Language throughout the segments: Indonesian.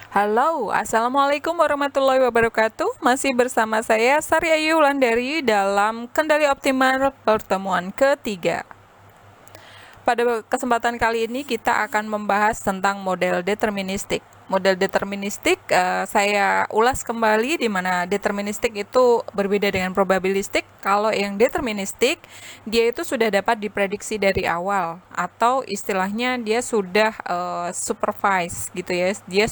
Halo, Assalamualaikum warahmatullahi wabarakatuh. Masih bersama saya Sari Ayu Wulandari dalam Kendali Optimal pertemuan ketiga. Pada kesempatan kali ini kita akan membahas tentang model deterministik. Model deterministik saya ulas kembali di mana deterministik itu berbeda dengan probabilistik. Kalau yang deterministik, dia itu sudah dapat diprediksi dari awal atau istilahnya dia sudah supervise gitu ya. Dia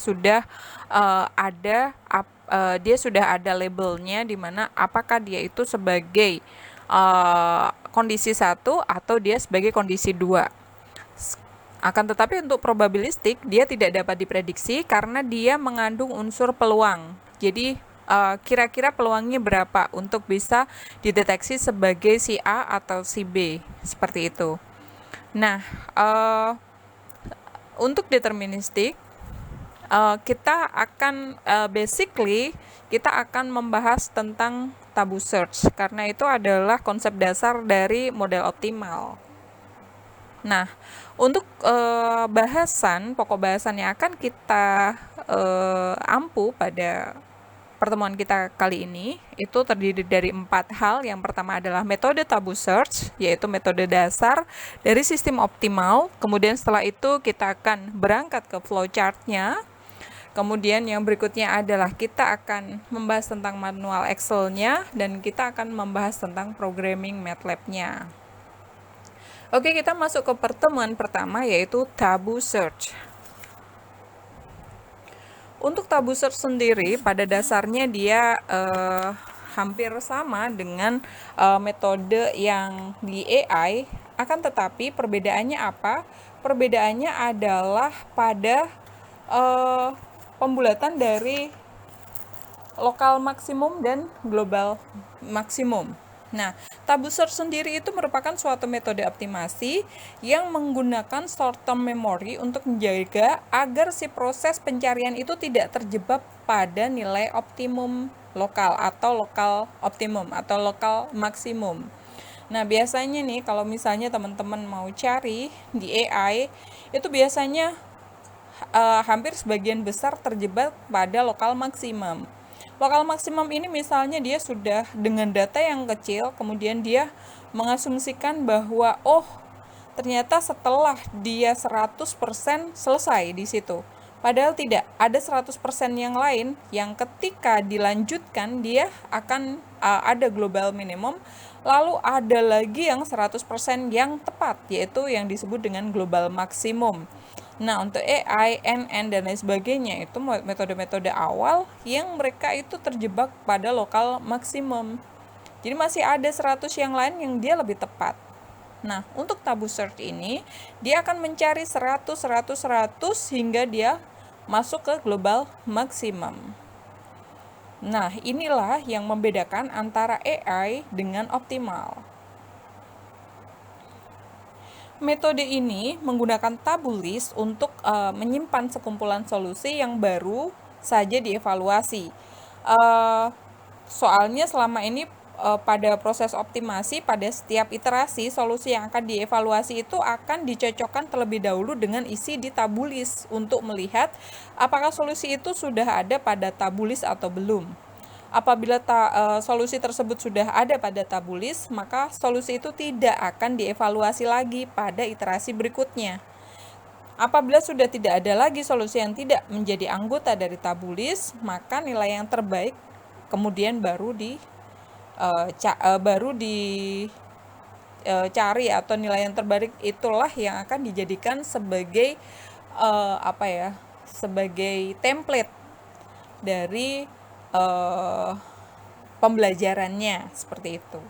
sudah ada labelnya di mana apakah dia itu sebagai kondisi satu atau dia sebagai kondisi dua. Akan tetapi untuk probabilistik dia tidak dapat diprediksi karena dia mengandung unsur peluang. Jadi kira-kira peluangnya berapa untuk bisa dideteksi sebagai si A atau si B, seperti itu. Nah, untuk deterministik kita akan membahas tentang tabu search karena itu adalah konsep dasar dari model optimal. Nah, untuk pokok bahasan yang akan kita ampu pada pertemuan kita kali ini itu terdiri dari 4 hal. Yang pertama adalah metode tabu search, yaitu metode dasar dari sistem optimal. Kemudian setelah itu kita akan berangkat ke flowchart-nya. Kemudian yang berikutnya adalah kita akan membahas tentang manual Excel-nya dan kita akan membahas tentang programming MATLAB-nya. Oke, kita masuk ke pertemuan pertama yaitu tabu search. Untuk tabu search sendiri pada dasarnya dia hampir sama dengan metode yang di AI, akan tetapi perbedaannya apa? Perbedaannya adalah pada pembulatan dari lokal maksimum dan global maksimum. Nah, tabu search sendiri itu merupakan suatu metode optimasi yang menggunakan short term memory untuk menjaga agar si proses pencarian itu tidak terjebak pada nilai optimum lokal atau lokal optimum atau lokal maksimum. Nah, biasanya nih kalau misalnya teman-teman mau cari di AI, itu biasanya hampir sebagian besar terjebak pada lokal maksimum. Lokal maksimum ini misalnya dia sudah dengan data yang kecil, kemudian dia mengasumsikan bahwa ternyata setelah dia 100% selesai di situ. Padahal tidak, ada 100% yang lain yang ketika dilanjutkan dia akan ada global minimum, lalu ada lagi yang 100% yang tepat, yaitu yang disebut dengan global maksimum. Nah, untuk AI, NN, dan lain sebagainya itu metode-metode awal yang mereka itu terjebak pada lokal maksimum. Jadi masih ada 100 yang lain yang dia lebih tepat. Nah, untuk tabu search ini, dia akan mencari 100, 100, 100 hingga dia masuk ke global maksimum. Nah, inilah yang membedakan antara AI dengan optimal. Metode ini menggunakan tabu list untuk menyimpan sekumpulan solusi yang baru saja dievaluasi. Soalnya selama ini pada proses optimasi, pada setiap iterasi solusi yang akan dievaluasi itu akan dicocokkan terlebih dahulu dengan isi di tabu list untuk melihat apakah solusi itu sudah ada pada tabu list atau belum. Apabila solusi tersebut sudah ada pada tabu list, maka solusi itu tidak akan dievaluasi lagi pada iterasi berikutnya. Apabila sudah tidak ada lagi solusi yang tidak menjadi anggota dari tabu list, maka nilai yang terbaik kemudian baru dicari atau nilai yang terbaik itulah yang akan dijadikan sebagai sebagai template dari pembelajarannya, seperti itu.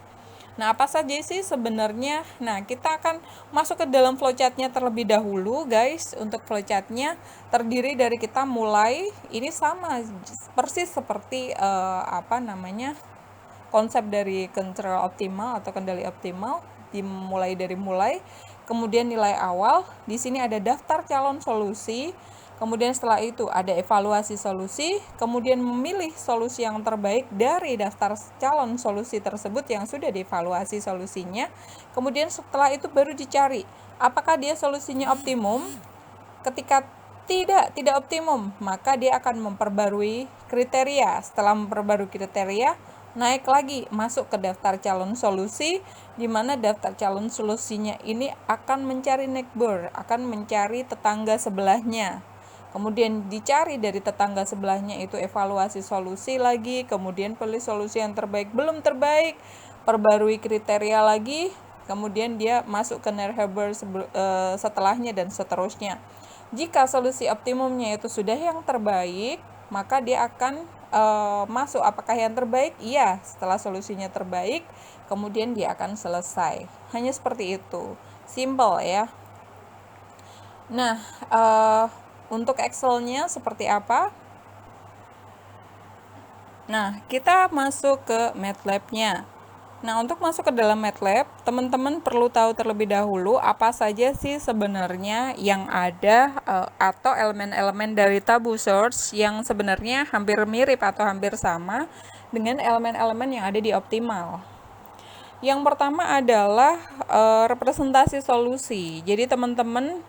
Nah, apa saja sih sebenarnya? Nah, kita akan masuk ke dalam flowchart-nya terlebih dahulu, guys. Untuk flowchart-nya terdiri dari kita mulai, ini sama persis seperti konsep dari control optimal atau kendali optimal, dimulai dari kemudian nilai awal. Di sini ada daftar calon solusi. Kemudian setelah itu ada evaluasi solusi, kemudian memilih solusi yang terbaik dari daftar calon solusi tersebut yang sudah dievaluasi solusinya. Kemudian setelah itu baru dicari apakah dia solusinya optimum. Ketika tidak optimum, maka dia akan memperbarui kriteria. Setelah memperbarui kriteria, naik lagi masuk ke daftar calon solusi, di mana daftar calon solusinya ini akan mencari neighbor, akan mencari tetangga sebelahnya. Kemudian dicari dari tetangga sebelahnya itu evaluasi solusi lagi, kemudian pilih solusi yang terbaik, belum terbaik, perbarui kriteria lagi, kemudian dia masuk ke neighbor setelahnya dan seterusnya. Jika solusi optimumnya itu sudah yang terbaik, maka dia akan masuk. Apakah yang terbaik? Iya, setelah solusinya terbaik, kemudian dia akan selesai. Hanya seperti itu. Simple ya. Nah, untuk Excel-nya seperti apa? Nah, kita masuk ke MATLAB-nya. Nah, untuk masuk ke dalam MATLAB, teman-teman perlu tahu terlebih dahulu apa saja sih sebenarnya yang ada atau elemen-elemen dari tabu source yang sebenarnya hampir mirip atau hampir sama dengan elemen-elemen yang ada di optimal. Yang pertama adalah representasi solusi. Jadi teman-teman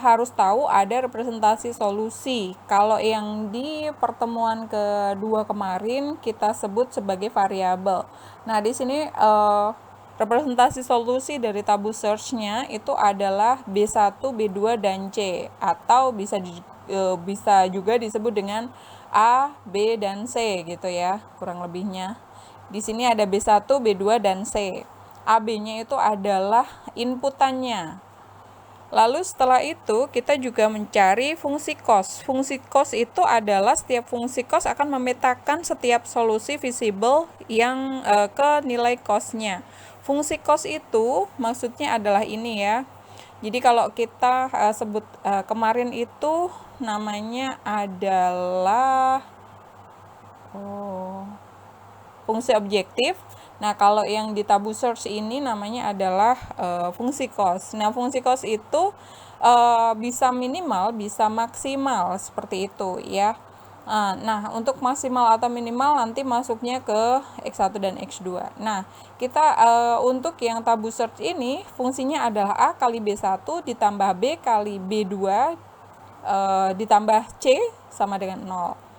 harus tahu ada representasi solusi. Kalau yang di pertemuan kedua kemarin kita sebut sebagai variabel. Nah, di sini representasi solusi dari tabu search-nya itu adalah B1, B2 dan C, atau bisa juga disebut dengan A, B dan C gitu ya, kurang lebihnya. Di sini ada B1, B2 dan C. AB-nya itu adalah inputannya. Lalu setelah itu kita juga mencari fungsi cos. Fungsi cos itu adalah setiap fungsi cos akan memetakan setiap solusi visible yang ke nilai cosnya. Fungsi cos itu maksudnya adalah ini ya. Jadi kalau kita sebut kemarin itu namanya adalah fungsi objektif. Nah, kalau yang di tabu search ini namanya adalah fungsi cos. Nah, fungsi cos itu bisa minimal, bisa maksimal, seperti itu ya. Nah, untuk maksimal atau minimal nanti masuknya ke X1 dan X2. Nah, kita untuk yang tabu search ini fungsinya adalah A kali B1 ditambah B kali B2 ditambah C sama dengan 0.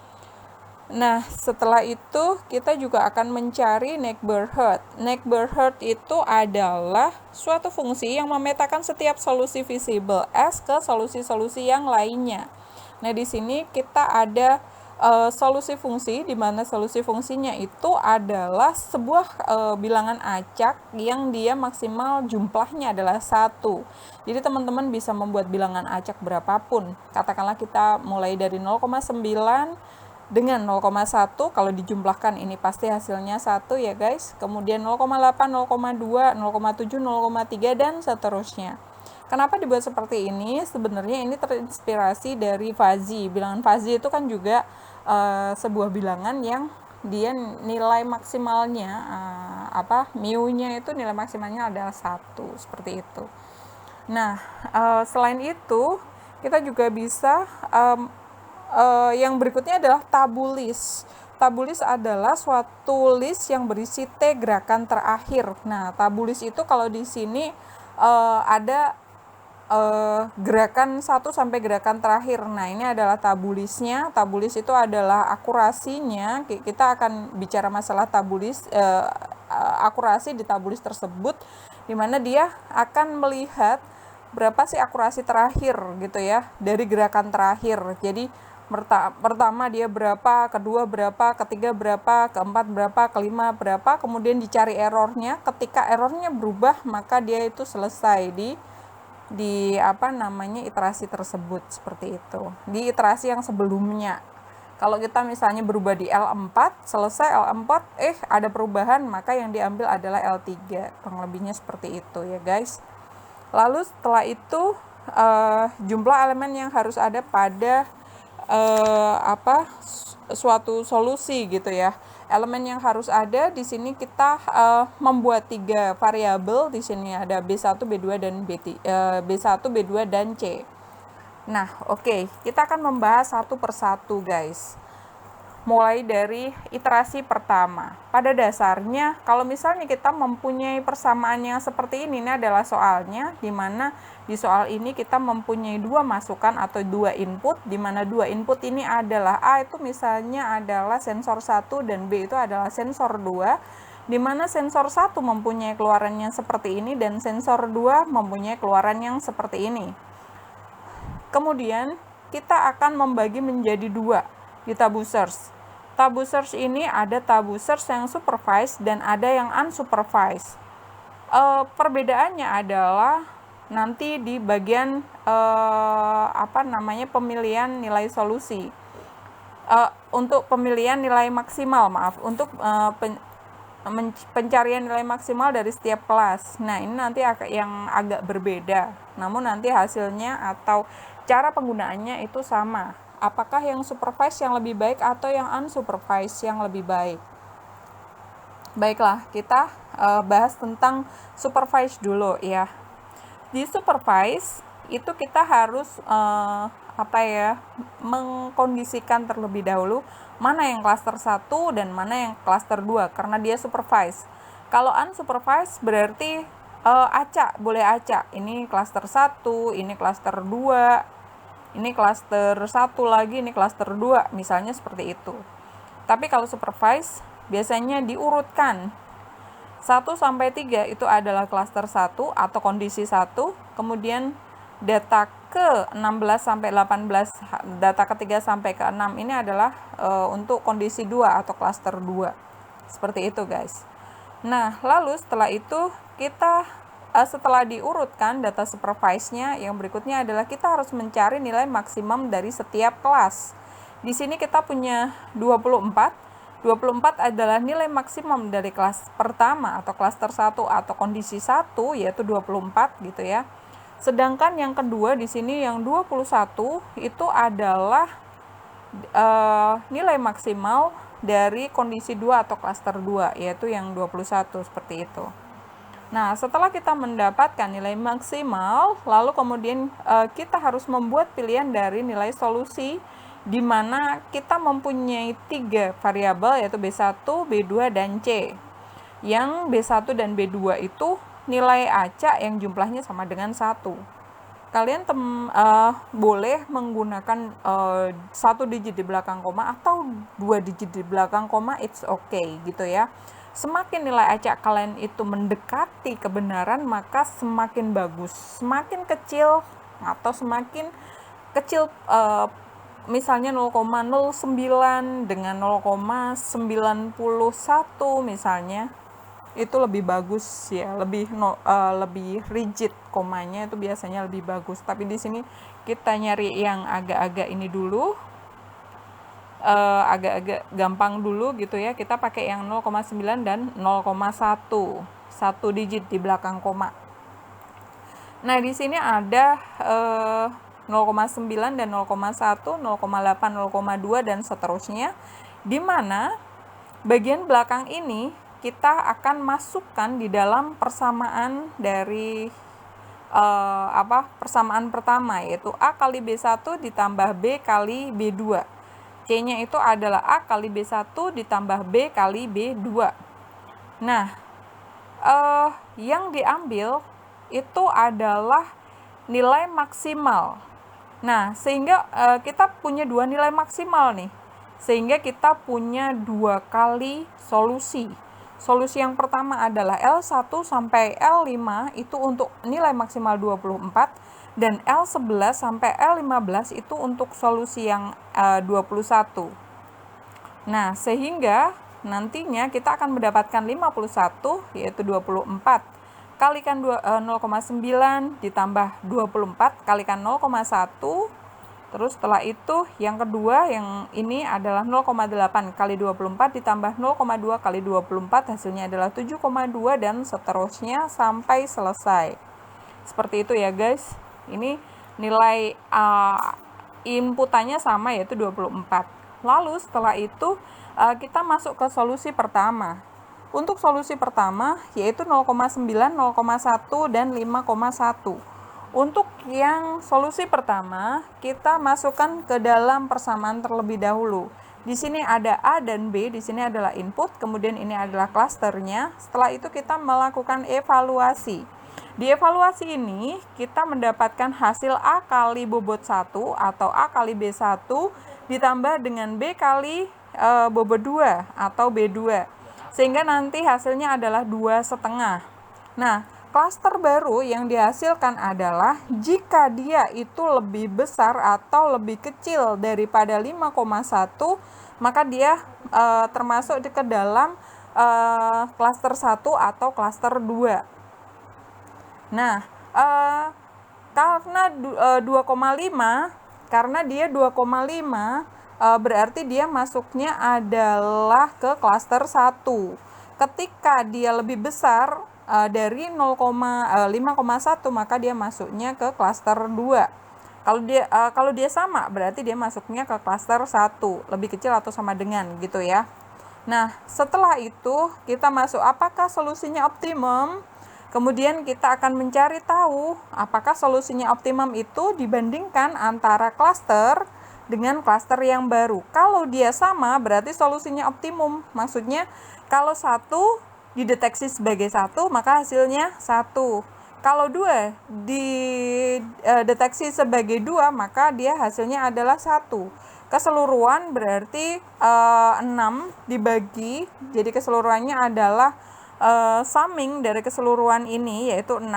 Nah, setelah itu kita juga akan mencari neighborhood. Neighborhood itu adalah suatu fungsi yang memetakan setiap solusi visible S ke solusi-solusi yang lainnya. Nah, di sini kita ada solusi fungsi, di mana solusi fungsinya itu adalah sebuah bilangan acak yang dia maksimal jumlahnya adalah 1. Jadi teman-teman bisa membuat bilangan acak berapapun. Katakanlah kita mulai dari 0,9 dengan 0,1, kalau dijumlahkan ini pasti hasilnya 1 ya guys. Kemudian 0,8, 0,2, 0,7, 0,3 dan seterusnya. Kenapa dibuat seperti ini? Sebenarnya ini terinspirasi dari Fuzzy. Bilangan Fuzzy itu kan juga sebuah bilangan yang dia nilai maksimalnya mu-nya itu nilai maksimalnya adalah 1, seperti itu. Nah, selain itu kita juga bisa yang berikutnya adalah tabulis. Tabulis adalah suatu list yang berisi T gerakan terakhir. Nah, tabulis itu kalau di sini ada gerakan 1 sampai gerakan terakhir. Nah, ini adalah tabulisnya. Tabulis itu adalah akurasinya. Kita akan bicara masalah tabulis, akurasi di tabulis tersebut, di mana dia akan melihat berapa sih akurasi terakhir gitu ya dari gerakan terakhir. Jadi pertama dia berapa, kedua berapa, ketiga berapa, keempat berapa, kelima berapa, kemudian dicari errornya. Ketika errornya berubah, maka dia itu selesai di iterasi tersebut, seperti itu. Di iterasi yang sebelumnya. Kalau kita misalnya berubah di L4, selesai L4, ada perubahan, maka yang diambil adalah L3. Kurang lebihnya seperti itu ya guys. Lalu setelah itu jumlah elemen yang harus ada pada suatu solusi gitu ya. Elemen yang harus ada di sini kita membuat 3 variabel. Di sini ada B1, B2 dan B1, B2 dan C. Nah, oke, kita akan membahas satu persatu guys. mulai dari iterasi pertama. Pada dasarnya, kalau misalnya kita mempunyai persamaan yang seperti ini adalah soalnya, di mana di soal ini kita mempunyai dua masukan atau dua input, di mana dua input ini adalah A itu misalnya adalah sensor 1 dan B itu adalah sensor 2, di mana sensor 1 mempunyai keluaran yang seperti ini dan sensor 2 mempunyai keluaran yang seperti ini. Kemudian, kita akan membagi menjadi dua di tabu search. Tabu search ini ada tabu search yang supervised dan ada yang unsupervised. Perbedaannya adalah nanti di bagian pemilihan nilai solusi. Untuk pemilihan nilai maksimal, untuk pencarian nilai maksimal dari setiap kelas. Nah, ini nanti yang agak berbeda. Namun nanti hasilnya atau cara penggunaannya itu sama. Apakah yang supervised yang lebih baik atau yang unsupervised yang lebih baik? Baiklah, kita bahas tentang supervised dulu ya. Di supervised itu kita harus mengkondisikan terlebih dahulu mana yang klaster 1 dan mana yang klaster 2 karena dia supervised. Kalau unsupervised berarti acak, boleh acak. Ini klaster 1, ini klaster 2, ini klaster 1 lagi, ini klaster 2, misalnya seperti itu. Tapi kalau supervised, biasanya diurutkan. 1 sampai 3 itu adalah klaster 1 atau kondisi 1, kemudian data ke 16 sampai 18, data ke-3 sampai ke-6 ini adalah untuk kondisi 2 atau klaster 2. Seperti itu, guys. Nah, lalu setelah itu kita setelah diurutkan data supervised-nya, yang berikutnya adalah kita harus mencari nilai maksimum dari setiap kelas. Di sini kita punya 24. 24 adalah nilai maksimum dari kelas pertama atau klaster 1 atau kondisi 1, yaitu 24 gitu ya. Sedangkan yang kedua di sini yang 21 itu adalah nilai maksimal dari kondisi 2 atau klaster 2, yaitu yang 21 seperti itu. Nah, setelah kita mendapatkan nilai maksimal, lalu kemudian kita harus membuat pilihan dari nilai solusi, di mana kita mempunyai 3 variabel, yaitu B1, B2, dan C. Yang B1 dan B2 itu nilai acak yang jumlahnya sama dengan 1. Kalian boleh menggunakan 1 digit di belakang koma atau 2 digit di belakang koma, it's okay gitu ya. Semakin nilai acak kalian itu mendekati kebenaran, maka semakin bagus. Semakin kecil atau semakin kecil, misalnya 0,09 dengan 0,91 misalnya, itu lebih bagus ya, lebih rigid komanya itu biasanya lebih bagus. Tapi di sini kita nyari yang agak-agak ini dulu. Agak-agak gampang dulu gitu ya. Kita pakai yang 0,9 dan 0,1. 1 digit di belakang koma. Nah, di sini ada 0,9 dan 0,1, 0,8, 0,2 dan seterusnya. Di mana bagian belakang ini kita akan masukkan di dalam persamaan dari persamaan pertama, yaitu A kali B1 ditambah B kali B2. C-nya itu adalah A kali B1 ditambah B kali B2. Nah, yang diambil itu adalah nilai maksimal. Nah, sehingga kita punya 2 nilai maksimal nih. Sehingga kita punya 2 kali solusi. Solusi yang pertama adalah L1 sampai L5 itu untuk nilai maksimal 24. Dan L11 sampai L15 itu untuk solusi yang 21. Nah, sehingga nantinya kita akan mendapatkan 51, yaitu 24. Kalikan 0,9 ditambah 24, kalikan 0,1. Terus setelah itu yang kedua, yang ini adalah 0,8 kali 24 ditambah 0,2 kali 24, hasilnya adalah 7,2 dan seterusnya sampai selesai. Seperti itu ya, guys. Ini nilai inputannya sama, yaitu 24. Lalu setelah itu kita masuk ke solusi pertama. Untuk solusi pertama yaitu 0,9, 0,1 dan 5,1. Untuk yang solusi pertama, kita masukkan ke dalam persamaan terlebih dahulu. Di sini ada A dan B, di sini adalah input, kemudian ini adalah klasternya. Setelah itu kita melakukan evaluasi. Di evaluasi ini, kita mendapatkan hasil A kali bobot 1 atau A kali B1 ditambah dengan B kali bobot 2 atau B2. Sehingga nanti hasilnya adalah 2,5. Nah, klaster baru yang dihasilkan adalah jika dia itu lebih besar atau lebih kecil daripada 5,1, maka dia termasuk ke dalam klaster 1 atau klaster 2. Nah, karena 2,5, karena dia 2,5, berarti dia masuknya adalah ke klaster 1. Ketika dia lebih besar dari 5,1, maka dia masuknya ke klaster 2. Kalau dia sama, berarti dia masuknya ke klaster 1, lebih kecil atau sama dengan gitu ya. Nah, setelah itu kita masuk apakah solusinya optimum. Kemudian kita akan mencari tahu apakah solusinya optimum itu dibandingkan antara klaster dengan klaster yang baru. Kalau dia sama, berarti solusinya optimum. Maksudnya kalau 1 dideteksi sebagai 1, maka hasilnya 1. Kalau 2 dideteksi sebagai 2, maka dia hasilnya adalah 1. Keseluruhan berarti 6 dibagi, jadi keseluruhannya adalah summing dari keseluruhan ini yaitu 6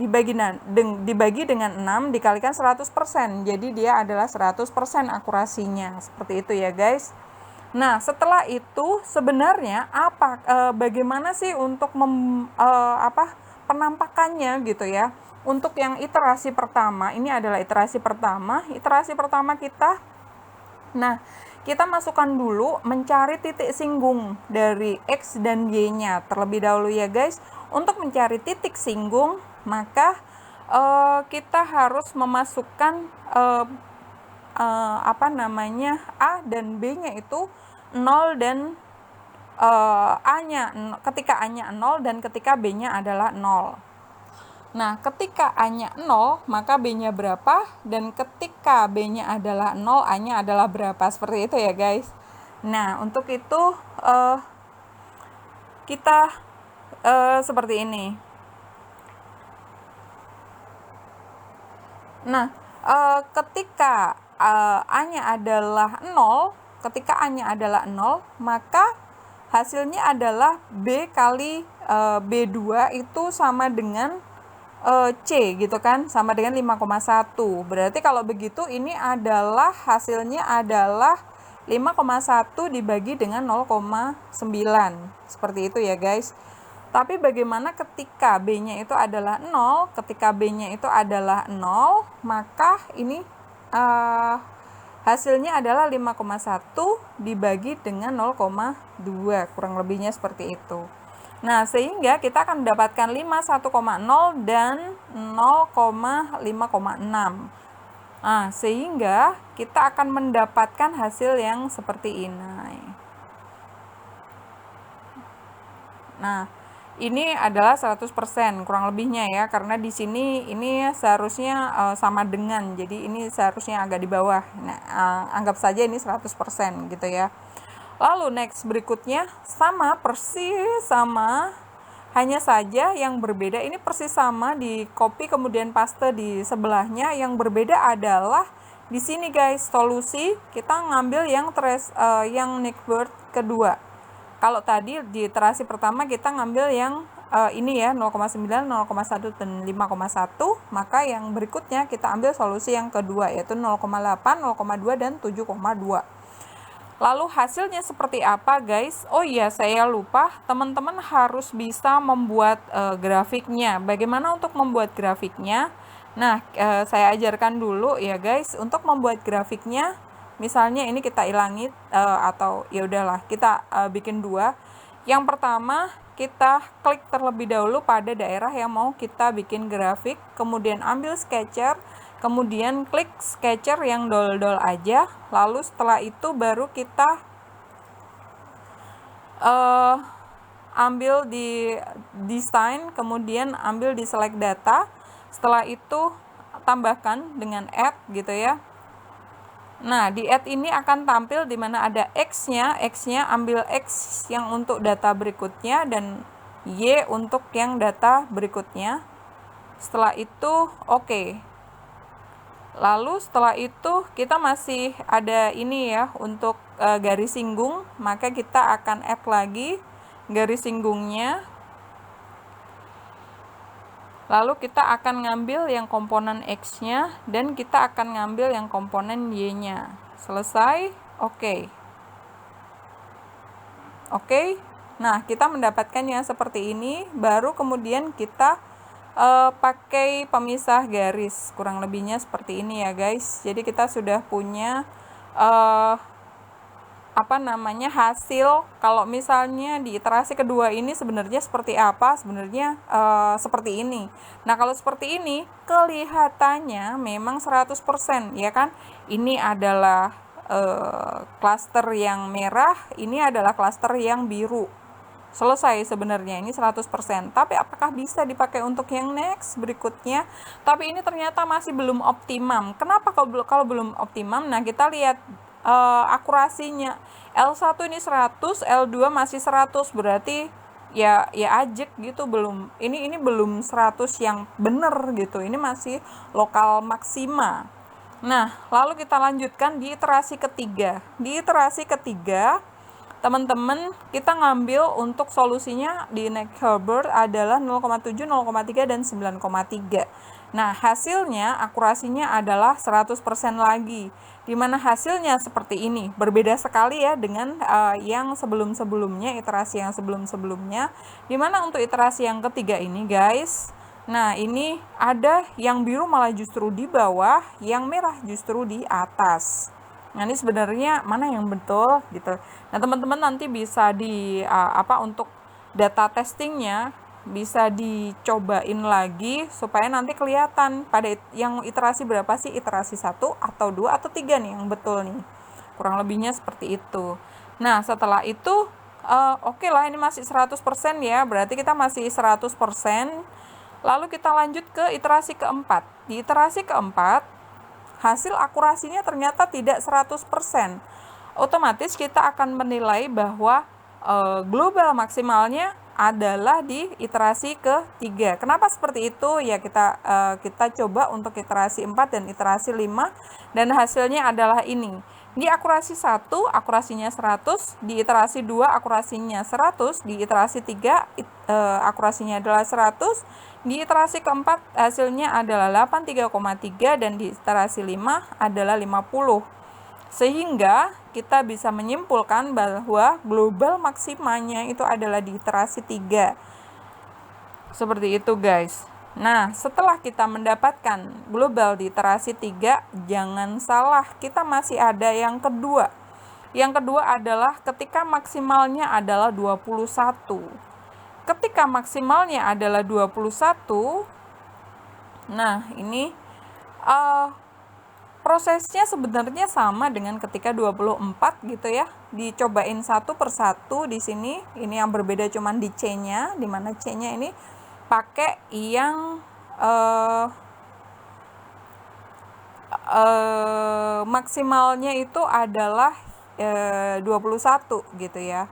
dibagi dengan 6 dikalikan 100%. Jadi dia adalah 100% akurasinya. Seperti itu ya, guys. Nah, setelah itu sebenarnya bagaimana sih untuk penampakannya gitu ya. Untuk yang iterasi pertama, ini adalah iterasi pertama. Iterasi pertama kita, nah, kita masukkan dulu mencari titik singgung dari X dan Y-nya terlebih dahulu ya guys. Untuk mencari titik singgung, maka kita harus memasukkan A dan B-nya itu 0 dan A-nya, ketika A-nya 0 dan ketika B-nya adalah 0. Nah, ketika A-nya 0, maka B-nya berapa? Dan ketika B-nya adalah 0, A-nya adalah berapa? Seperti itu ya, guys. Nah, untuk itu kita seperti ini. Nah, ketika A-nya adalah 0, maka hasilnya adalah B kali B2 itu sama dengan C gitu kan, sama dengan 5,1. Berarti kalau begitu ini adalah hasilnya adalah 5,1 dibagi dengan 0,9. Seperti itu ya guys. Tapi bagaimana ketika B-nya itu adalah 0? Ketika B-nya itu adalah 0, maka ini hasilnya adalah 5,1 dibagi dengan 0,2. Kurang lebihnya seperti itu. Nah, sehingga kita akan mendapatkan 51,0 dan 0,5,6. Nah, sehingga kita akan mendapatkan hasil yang seperti ini. Nah, ini adalah 100% kurang lebihnya ya, karena di sini ini seharusnya sama dengan, jadi ini seharusnya agak di bawah. Nah, anggap saja ini 100% gitu ya. Lalu next berikutnya persis sama, hanya saja yang berbeda ini persis sama di copy kemudian paste di sebelahnya. Yang berbeda adalah di sini guys, solusi kita ngambil yang Next-Word kedua. Kalau tadi di iterasi pertama kita ngambil yang ini ya 0,9, 0,1 dan 5,1, maka yang berikutnya kita ambil solusi yang kedua yaitu 0,8, 0,2 dan 7,2. Lalu hasilnya seperti apa guys? Oh iya, saya lupa, teman-teman harus bisa membuat grafiknya. Bagaimana untuk membuat grafiknya? Nah, saya ajarkan dulu ya guys. Untuk membuat grafiknya, misalnya ini kita ilangi atau ya udahlah, kita bikin dua. Yang pertama, kita klik terlebih dahulu pada daerah yang mau kita bikin grafik, kemudian ambil sketcher, kemudian klik sketcher yang dol-dol aja, lalu setelah itu baru kita ambil di design, kemudian ambil di select data. Setelah itu tambahkan dengan add gitu ya. Nah, di add ini akan tampil di mana ada X-nya, X-nya ambil X yang untuk data berikutnya dan Y untuk yang data berikutnya. Setelah itu oke. Lalu setelah itu kita masih ada ini ya untuk garis singgung, maka kita akan add lagi garis singgungnya. Lalu kita akan ngambil yang komponen X-nya dan kita akan ngambil yang komponen Y-nya. Selesai? Oke. Oke. Nah, kita mendapatkan yang seperti ini, baru kemudian kita pakai pemisah garis. Kurang lebihnya seperti ini ya, guys. Jadi kita sudah punya hasil. Kalau misalnya di iterasi kedua ini sebenarnya seperti apa? Sebenarnya seperti ini. Nah, kalau seperti ini kelihatannya memang 100%, ya kan? Ini adalah klaster yang merah, ini adalah klaster yang biru. Selesai sebenarnya, ini 100%. Tapi apakah bisa dipakai untuk yang next berikutnya? Tapi ini ternyata masih belum optimum. Kenapa kalau belum optimum? Nah, kita lihat akurasinya. L1 ini 100, L2 masih 100, berarti ya ajek gitu, belum ini belum 100 yang bener gitu. Ini masih lokal maksima. Nah, lalu kita lanjutkan di iterasi ketiga. Di iterasi ketiga, teman-teman, kita ngambil untuk solusinya di Neck-Hilbert adalah 0,7, 0,3, dan 9,3. Nah, hasilnya akurasinya adalah 100% lagi. Dimana hasilnya seperti ini. Berbeda sekali ya dengan yang sebelum-sebelumnya, iterasi yang sebelum-sebelumnya. Dimana untuk iterasi yang ketiga ini, guys, nah ini ada yang biru malah justru di bawah, yang merah justru di atas. Nah, ini sebenarnya mana yang betul gitu. Nah, teman-teman nanti bisa untuk data testingnya bisa dicobain lagi supaya nanti kelihatan pada yang iterasi berapa sih, iterasi 1 atau 2 atau 3 nih yang betul nih. Kurang lebihnya seperti itu. Nah, setelah itu oke lah, ini masih 100% ya, berarti kita masih 100%. Lalu kita lanjut ke iterasi keempat. Di iterasi keempat, hasil akurasinya ternyata tidak 100%. Otomatis kita akan menilai bahwa global maksimalnya adalah di iterasi ketiga. Kenapa seperti itu? Ya kita coba untuk iterasi 4 dan iterasi 5 dan hasilnya adalah ini. Di akurasi 1 akurasinya 100, di iterasi 2 akurasinya 100, di iterasi 3 akurasinya adalah 100, di iterasi keempat hasilnya adalah 83,3 dan di iterasi 5 adalah 50. Sehingga kita bisa menyimpulkan bahwa global maksimanya itu adalah di iterasi 3. Seperti itu, guys. Nah, setelah kita mendapatkan global di iterasi 3, jangan salah, kita masih ada yang kedua. Yang kedua adalah ketika maksimalnya adalah 21. Ketika maksimalnya adalah 21, nah ini prosesnya sebenarnya sama dengan ketika 24 gitu ya. Dicobain satu persatu di sini. Ini yang berbeda cuman di C-nya, di mana C-nya ini pakai yang maksimalnya itu adalah 21 gitu ya.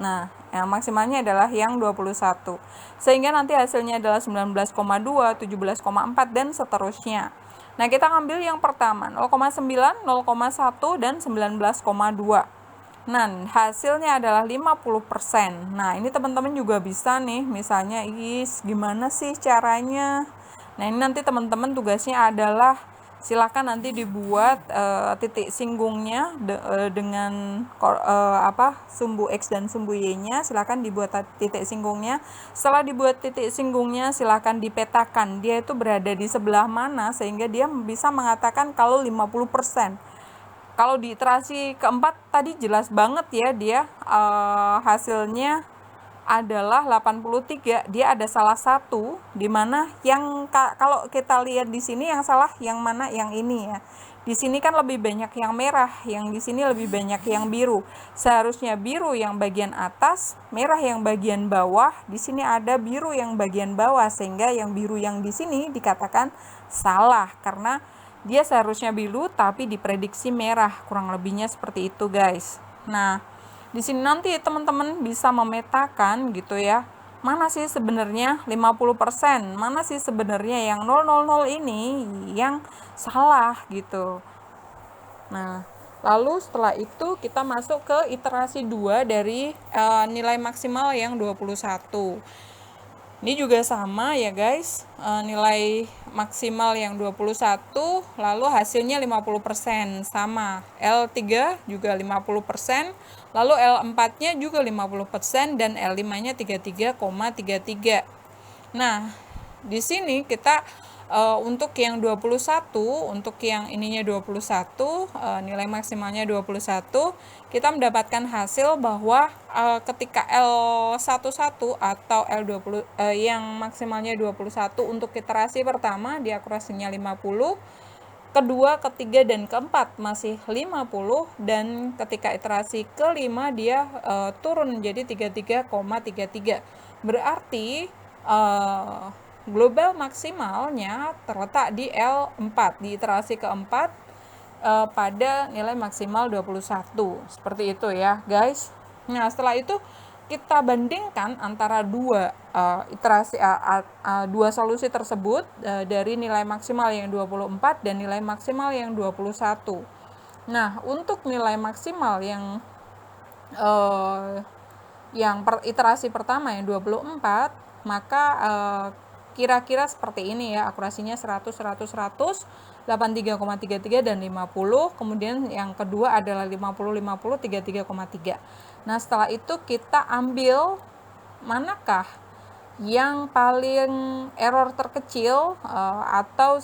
Nah, yang maksimalnya adalah yang 21. Sehingga nanti hasilnya adalah 19,2, 17,4 dan seterusnya. Nah, kita ambil yang pertama 0,9, 0,1 dan 19,2. Nah, hasilnya adalah 50%. Nah, ini teman-teman juga bisa nih, misalnya, gimana sih caranya? Nah, ini nanti teman-teman tugasnya adalah silakan nanti dibuat titik singgungnya dengan sumbu X dan sumbu Y-nya. Silakan dibuat titik singgungnya. Setelah dibuat titik singgungnya, silakan dipetakan dia itu berada di sebelah mana sehingga dia bisa mengatakan kalau 50%. Kalau di iterasi keempat tadi jelas banget ya, dia hasilnya adalah 83. Dia ada salah satu di mana yang kalau kita lihat di sini yang salah yang mana, yang ini ya. Di sini kan lebih banyak yang merah, yang di sini lebih banyak yang biru. Seharusnya biru yang bagian atas, merah yang bagian bawah. Di sini ada biru yang bagian bawah, sehingga yang biru yang di sini dikatakan salah karena dia seharusnya biru tapi diprediksi merah. Kurang lebihnya seperti itu, guys. Nah, di sini nanti teman-teman bisa memetakan gitu ya. Mana sih sebenarnya 50%? Mana sih sebenarnya yang 000 ini yang salah gitu. Nah, lalu setelah itu kita masuk ke iterasi 2 dari nilai maksimal yang 21. Ini juga sama ya guys, nilai maksimal yang 21 lalu hasilnya 50%, sama. L3 juga 50%, lalu L4-nya juga 50% dan L5-nya 33,33. Nah, di sini kita untuk yang 21, untuk yang ininya 21, nilai maksimalnya 21, kita mendapatkan hasil bahwa ketika L11 atau L20 yang maksimalnya 21 untuk iterasi pertama dia akurasinya 50, kedua, ketiga, dan keempat masih 50, dan ketika iterasi kelima dia turun menjadi 33,33. Berarti global maksimalnya terletak di L4, di iterasi keempat pada nilai maksimal 21. Seperti itu ya guys. Nah, setelah itu kita bandingkan antara dua dua solusi tersebut dari nilai maksimal yang 24 dan nilai maksimal yang 21. Nah, untuk nilai maksimal yang iterasi pertama yang 24, maka kira-kira seperti ini ya, akurasinya 100, 100, 100, 83,33 dan 50. Kemudian yang kedua adalah 50, 50, 33,3. Nah, setelah itu kita ambil manakah yang paling error terkecil atau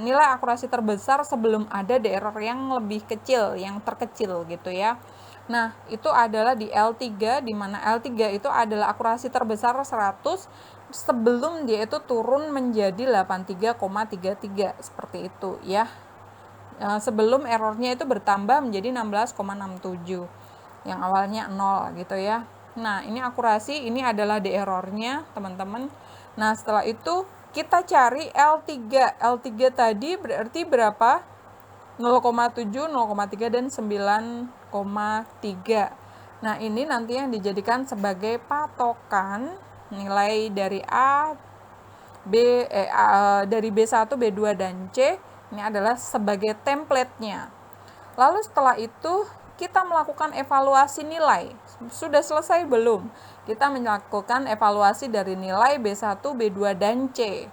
nilai akurasi terbesar sebelum ada di error yang lebih kecil, yang terkecil gitu ya. Nah, itu adalah di L3, di mana L3 itu adalah akurasi terbesar 100 sebelum dia itu turun menjadi 83,33, seperti itu ya. Sebelum errornya itu bertambah menjadi 16,67 yang awalnya 0 gitu ya. Nah, ini akurasi, ini adalah di errornya teman-teman. Nah, setelah itu kita cari L3. L3 tadi berarti berapa? 0,7, 0,3 dan 9,3. Nah, ini nanti yang dijadikan sebagai patokan nilai dari dari B1, B2 dan C. Ini adalah sebagai template-nya. Lalu setelah itu kita melakukan evaluasi nilai. Sudah selesai belum? Kita melakukan evaluasi dari nilai B1, B2 dan C.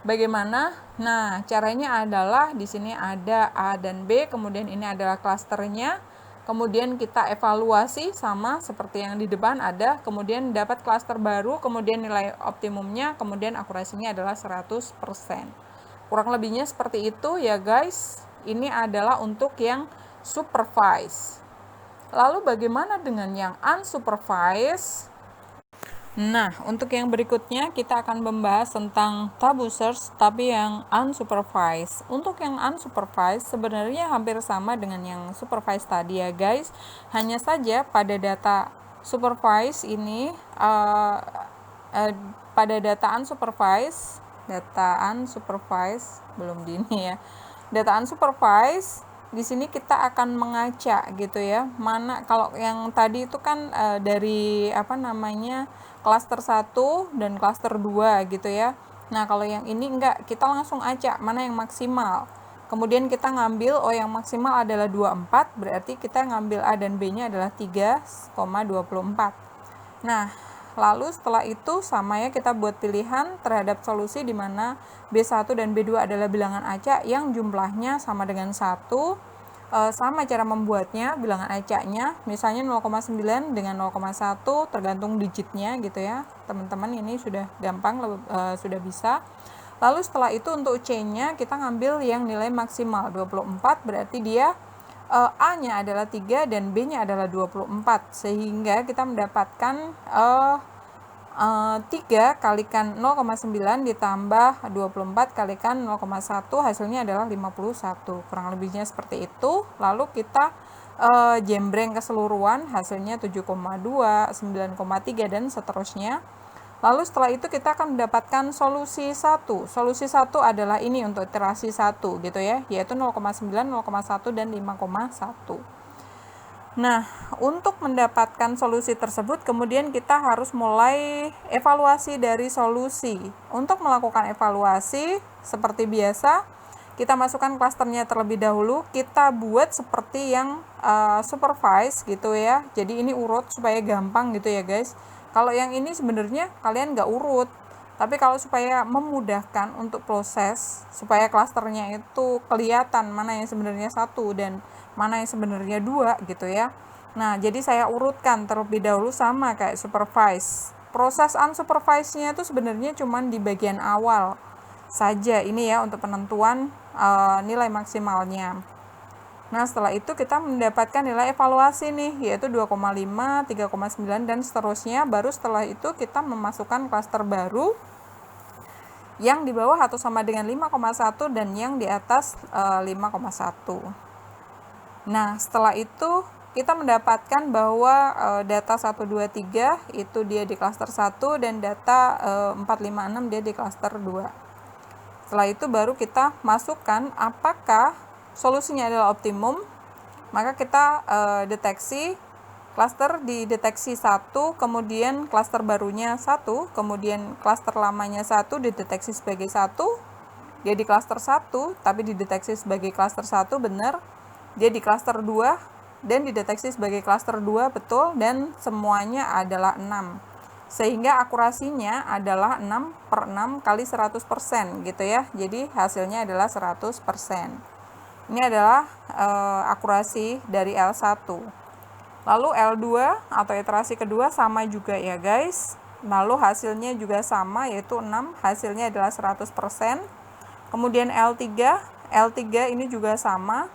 Bagaimana? Nah, caranya adalah di sini ada A dan B, kemudian ini adalah klasternya. Kemudian kita evaluasi sama seperti yang di depan ada, kemudian dapat klaster baru, kemudian nilai optimumnya, kemudian akurasinya adalah 100%. Kurang lebihnya seperti itu ya guys. Ini adalah untuk yang supervise. Lalu bagaimana dengan yang unsupervised? Nah, untuk yang berikutnya kita akan membahas tentang tabu search tapi yang unsupervised. Untuk yang unsupervised sebenarnya hampir sama dengan yang supervised tadi ya guys. Hanya saja pada data supervised ini pada data unsupervised belum di ini ya. Data unsupervised di sini kita akan mengacak gitu ya. Mana kalau yang tadi itu kan dari klaster 1 dan klaster 2 gitu ya. Nah, kalau yang ini enggak, kita langsung acak mana yang maksimal. Kemudian kita ngambil yang maksimal adalah 24, berarti kita ngambil A dan B-nya adalah 3,24. Nah, lalu setelah itu sama ya, kita buat pilihan terhadap solusi di mana B1 dan B2 adalah bilangan acak yang jumlahnya sama dengan 1. Sama cara membuatnya, bilangan acaknya misalnya 0,9 dengan 0,1 tergantung digitnya gitu ya teman-teman. Ini sudah gampang, sudah bisa. Lalu setelah itu untuk C-nya kita ngambil yang nilai maksimal 24, berarti dia A-nya adalah 3 dan B-nya adalah 24, sehingga kita mendapatkan 3 kalikan 0,9 ditambah 24 kalikan 0,1 hasilnya adalah 51. Kurang lebihnya seperti itu. Lalu kita jembreng keseluruhan hasilnya 7,2, 9,3 dan seterusnya. Lalu setelah itu kita akan mendapatkan solusi 1. Solusi 1 adalah ini untuk iterasi 1 gitu ya, yaitu 0,9, 0,1 dan 5,1. Nah, untuk mendapatkan solusi tersebut, kemudian kita harus mulai evaluasi dari solusi. Untuk melakukan evaluasi, seperti biasa, kita masukkan klasternya terlebih dahulu. Kita buat seperti yang supervise gitu ya. Jadi ini urut supaya gampang gitu ya guys. Kalau yang ini sebenarnya kalian nggak urut. Tapi kalau supaya memudahkan untuk proses, supaya klasternya itu kelihatan mana yang sebenarnya satu dan mana yang sebenarnya dua gitu ya. Nah, jadi saya urutkan terlebih dahulu sama kayak supervise. Proses unsupervised-nya itu sebenarnya cuma di bagian awal saja ini ya untuk penentuan nilai maksimalnya. Nah, setelah itu kita mendapatkan nilai evaluasi nih, yaitu 2,5, 3,9 dan seterusnya. Baru setelah itu kita memasukkan klaster baru yang di bawah atau sama dengan 5,1 dan yang di atas 5,1. Nah, setelah itu kita mendapatkan bahwa data 1, 2, 3 itu dia di klaster 1 dan data 4, 5, 6 dia di klaster 2. Setelah itu baru kita masukkan apakah solusinya adalah optimum, maka kita deteksi klaster dideteksi 1, kemudian klaster barunya 1, kemudian klaster lamanya 1 dideteksi sebagai 1, dia di klaster 1 tapi dideteksi sebagai klaster 1 benar, dia di klaster 2 dan dideteksi sebagai klaster 2 betul, dan semuanya adalah 6. Sehingga akurasinya adalah 6/6 kali 100% gitu ya. Jadi hasilnya adalah 100%. Ini adalah akurasi dari L1. Lalu L2 atau iterasi kedua sama juga ya guys. Lalu hasilnya juga sama, yaitu 6, hasilnya adalah 100%. Kemudian L3 ini juga sama.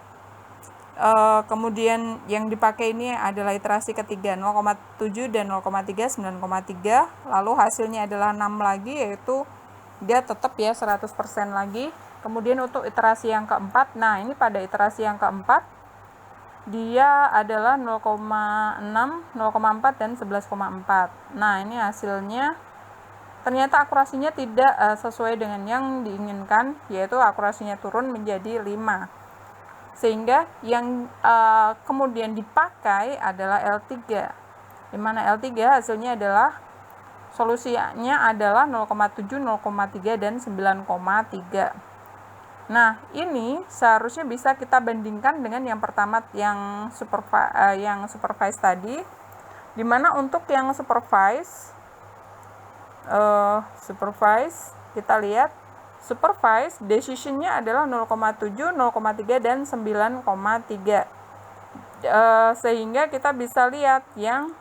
Kemudian yang dipakai ini adalah iterasi ketiga 0,7 dan 0,3, 9,3. Lalu hasilnya adalah 6 lagi, yaitu dia tetap ya 100% lagi. Kemudian untuk iterasi yang keempat, nah ini pada iterasi yang keempat dia adalah 0,6, 0,4 dan 11,4. Nah, ini hasilnya ternyata akurasinya tidak sesuai dengan yang diinginkan, yaitu akurasinya turun menjadi 5. Sehingga yang kemudian dipakai adalah L3. Di mana L3 hasilnya adalah solusinya adalah 0,7, 0,3 dan 9,3. Nah, ini seharusnya bisa kita bandingkan dengan yang pertama yang supervise tadi, di mana untuk yang supervise kita lihat supervise decision-nya adalah 0,7, 0,3 dan 9,3. Sehingga kita bisa lihat yang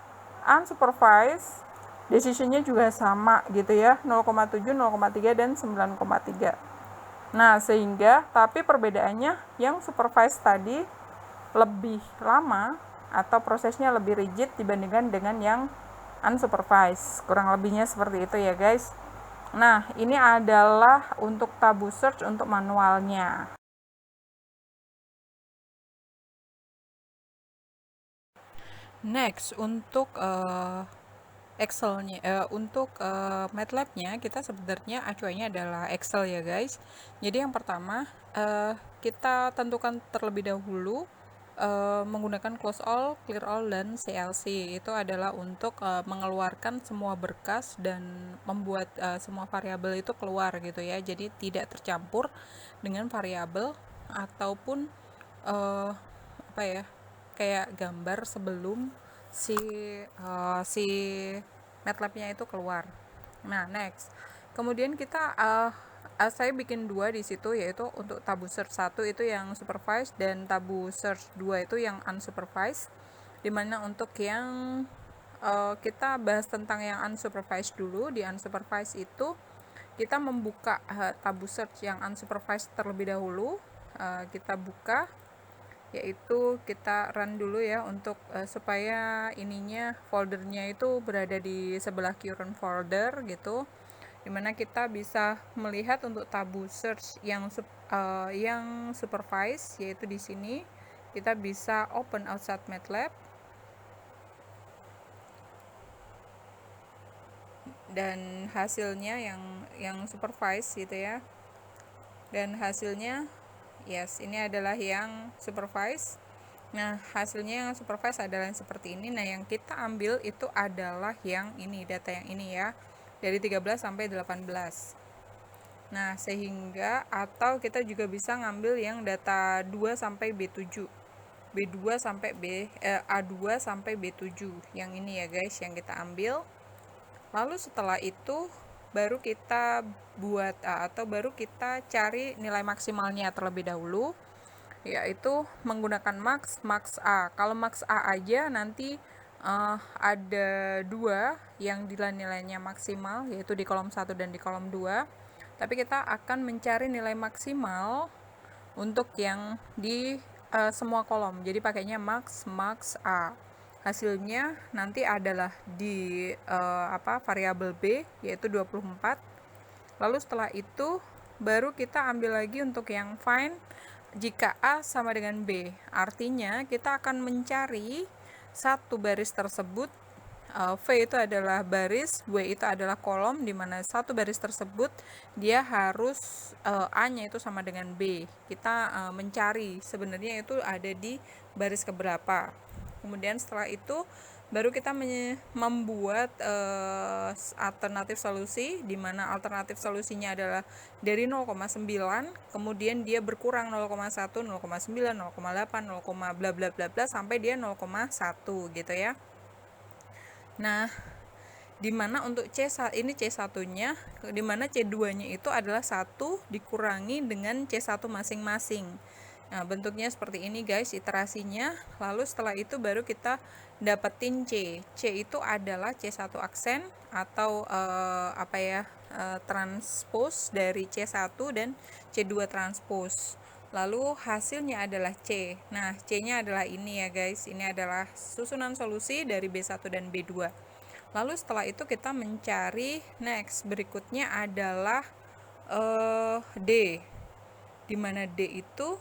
unsupervised decision-nya juga sama gitu ya, 0,7, 0,3 dan 9,3. Nah, sehingga tapi perbedaannya yang supervised tadi lebih lama atau prosesnya lebih rigid dibandingkan dengan yang unsupervised. Kurang lebihnya seperti itu ya guys. Nah, ini adalah untuk tabu search untuk manualnya. Next, untuk Excel-nya, untuk MATLAB-nya kita sebenarnya acuannya adalah Excel ya guys. Jadi yang pertama kita tentukan terlebih dahulu menggunakan close all, clear all, dan CLC. Itu adalah untuk mengeluarkan semua berkas dan membuat semua variabel itu keluar gitu ya. Jadi tidak tercampur dengan variabel ataupun apa ya, kayak gambar sebelum si MATLAB-nya itu keluar. Nah, next. Kemudian kita saya bikin 2 di situ, yaitu untuk tabu search 1 itu yang supervised dan tabu search 2 itu yang unsupervised. Dimana untuk yang kita bahas tentang yang unsupervised dulu. Di unsupervised itu kita membuka tabu search yang unsupervised terlebih dahulu. Kita buka. yaitu kita run dulu ya untuk supaya ininya foldernya itu berada di sebelah current folder gitu, dimana kita bisa melihat untuk tabu search yang supervise, yaitu di sini kita bisa open outside MATLAB dan hasilnya yang supervise gitu ya, dan hasilnya yes, ini adalah yang supervise. Nah, hasilnya yang supervise adalah yang seperti ini. Nah, yang kita ambil itu adalah yang ini, data yang ini ya, dari 13 sampai 18. Nah, sehingga atau kita juga bisa ngambil yang data 2 sampai B7. B2 sampai A2 sampai B7. Yang ini ya, guys, yang kita ambil. Lalu setelah itu baru kita buat atau baru kita cari nilai maksimalnya terlebih dahulu, yaitu menggunakan max A. Kalau max A aja nanti ada dua yang nilainya maksimal, yaitu di kolom 1 dan di kolom 2. Tapi kita akan mencari nilai maksimal untuk yang di semua kolom. Jadi pakainya max A. Hasilnya nanti adalah di variabel B, yaitu 24. Lalu setelah itu baru kita ambil lagi untuk yang find jika A sama dengan B. Artinya kita akan mencari satu baris tersebut. V itu adalah baris, W itu adalah kolom, di mana satu baris tersebut dia harus A-nya itu sama dengan B. Kita mencari sebenarnya itu ada di baris keberapa. Kemudian setelah itu baru kita membuat alternatif solusi, di mana alternatif solusinya adalah dari 0,9, kemudian dia berkurang 0,1, 0,9, 0,8, 0, bla bla bla bla sampai dia 0,1 gitu ya. Nah, dimana untuk ini C1-nya, dimana C2-nya itu adalah 1 dikurangi dengan C1 masing-masing. Nah, bentuknya seperti ini guys, iterasinya. Lalu setelah itu baru kita dapetin C. C itu adalah C1 aksen atau transpose dari C1 dan C2 transpose. Lalu hasilnya adalah C. Nah, C-nya adalah ini ya guys. Ini adalah susunan solusi dari B1 dan B2. Lalu setelah itu kita mencari next. Berikutnya adalah D. Dimana D itu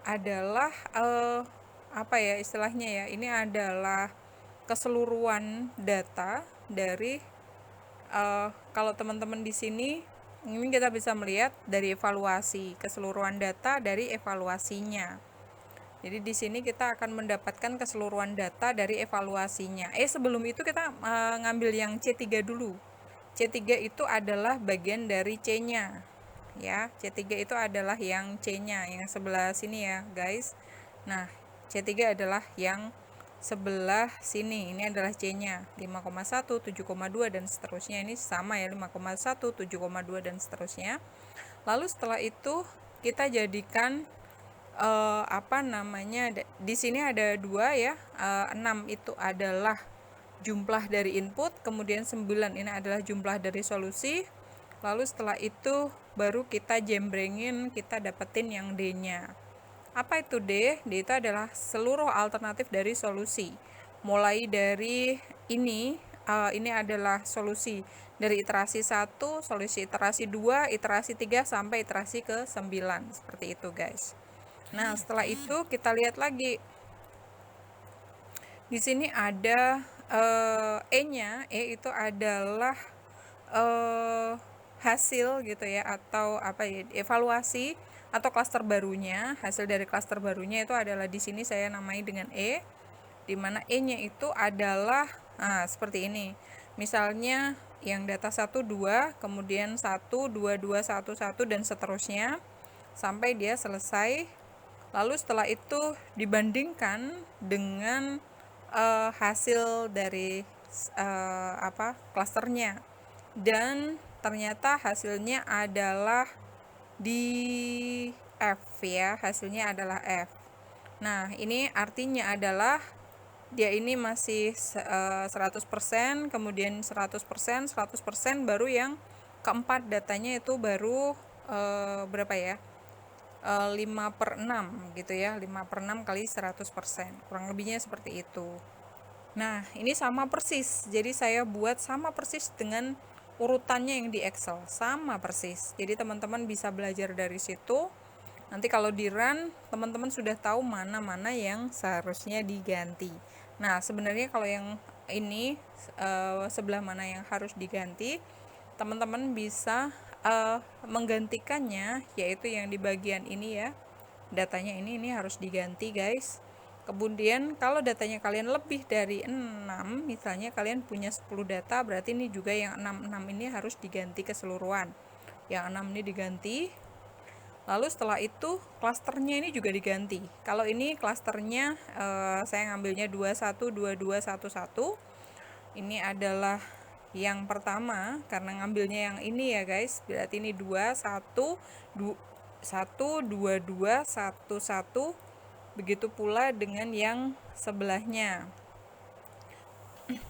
adalah istilahnya ya. Ini adalah keseluruhan data dari kalau teman-teman di sini ini kita bisa melihat dari evaluasi, keseluruhan data dari evaluasinya. Jadi di sini kita akan mendapatkan keseluruhan data dari evaluasinya. Sebelum itu kita ngambil yang C3 dulu. C3 itu adalah bagian dari C-nya. Ya, C3 itu adalah yang C-nya, yang sebelah sini ya, guys. Nah, C3 adalah yang sebelah sini, ini adalah C-nya 5,1, 7,2 dan seterusnya. Ini sama ya, 5,1, 7,2 dan seterusnya. Lalu setelah itu kita jadikan di sini ada 2 ya, 6 itu adalah jumlah dari input, kemudian 9 ini adalah jumlah dari solusi. Lalu setelah itu baru kita jembrengin, kita dapetin yang D-nya. Apa itu D? D itu adalah seluruh alternatif dari solusi. Mulai dari ini adalah solusi dari iterasi 1, solusi iterasi 2, iterasi 3 sampai iterasi ke 9. Seperti itu, guys. Nah, setelah itu kita lihat lagi. Di sini ada E-nya. E itu adalah hasil gitu ya, atau evaluasi atau klaster barunya. Hasil dari klaster barunya itu adalah di sini saya namai dengan E, di mana E-nya itu adalah seperti ini. Misalnya yang data 1 2, kemudian 1 2 2 1 1 dan seterusnya sampai dia selesai. Lalu setelah itu dibandingkan dengan hasil dari klasternya, dan ternyata hasilnya adalah di F ya, hasilnya adalah F. Nah, ini artinya adalah dia ini masih 100%, kemudian 100%, 100%, baru yang keempat datanya itu baru berapa ya? 5/6 gitu ya, 5/6 kali 100%, kurang lebihnya seperti itu. Nah, ini sama persis, jadi saya buat sama persis dengan urutannya yang di Excel, sama persis. Jadi teman-teman bisa belajar dari situ. Nanti kalau di run, teman-teman sudah tahu mana-mana yang seharusnya diganti. Nah, sebenarnya kalau yang ini sebelah mana yang harus diganti, teman-teman bisa menggantikannya, yaitu yang di bagian ini ya. Datanya ini harus diganti, guys. Kemudian kalau datanya kalian lebih dari 6, misalnya kalian punya 10 data, berarti ini juga yang 6 ini harus diganti keseluruhan. Yang 6 ini diganti. Lalu setelah itu klasternya ini juga diganti. Kalau ini klasternya saya ngambilnya 21 22 11. Ini adalah yang pertama karena ngambilnya yang ini ya guys. Berarti ini 21 1 22 11. Begitu pula dengan yang sebelahnya.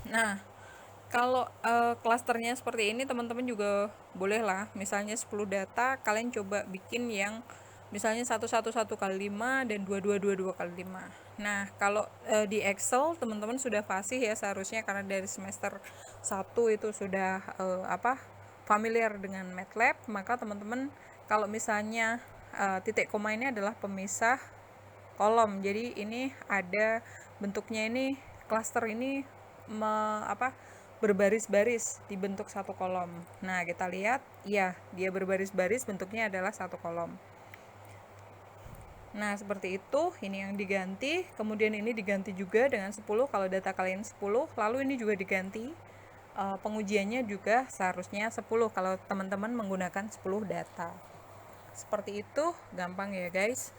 Nah, kalau klasternya seperti ini teman-teman juga bolehlah, misalnya 10 data kalian coba bikin yang misalnya 111 kali 5 dan 2222 kali 5. Nah, kalau di Excel teman-teman sudah fasih ya seharusnya, karena dari semester 1 itu sudah familiar dengan MATLAB, maka teman-teman kalau misalnya titik koma ini adalah pemisah kolom, jadi ini ada bentuknya, ini klaster ini berbaris-baris dibentuk satu kolom. Nah, kita lihat ya, dia berbaris-baris, bentuknya adalah satu kolom. Nah, seperti itu. Ini yang diganti, kemudian ini diganti juga dengan 10 kalau data kalian 10, lalu ini juga diganti. Pengujiannya juga seharusnya 10 kalau teman-teman menggunakan 10 data. Seperti itu, gampang ya guys.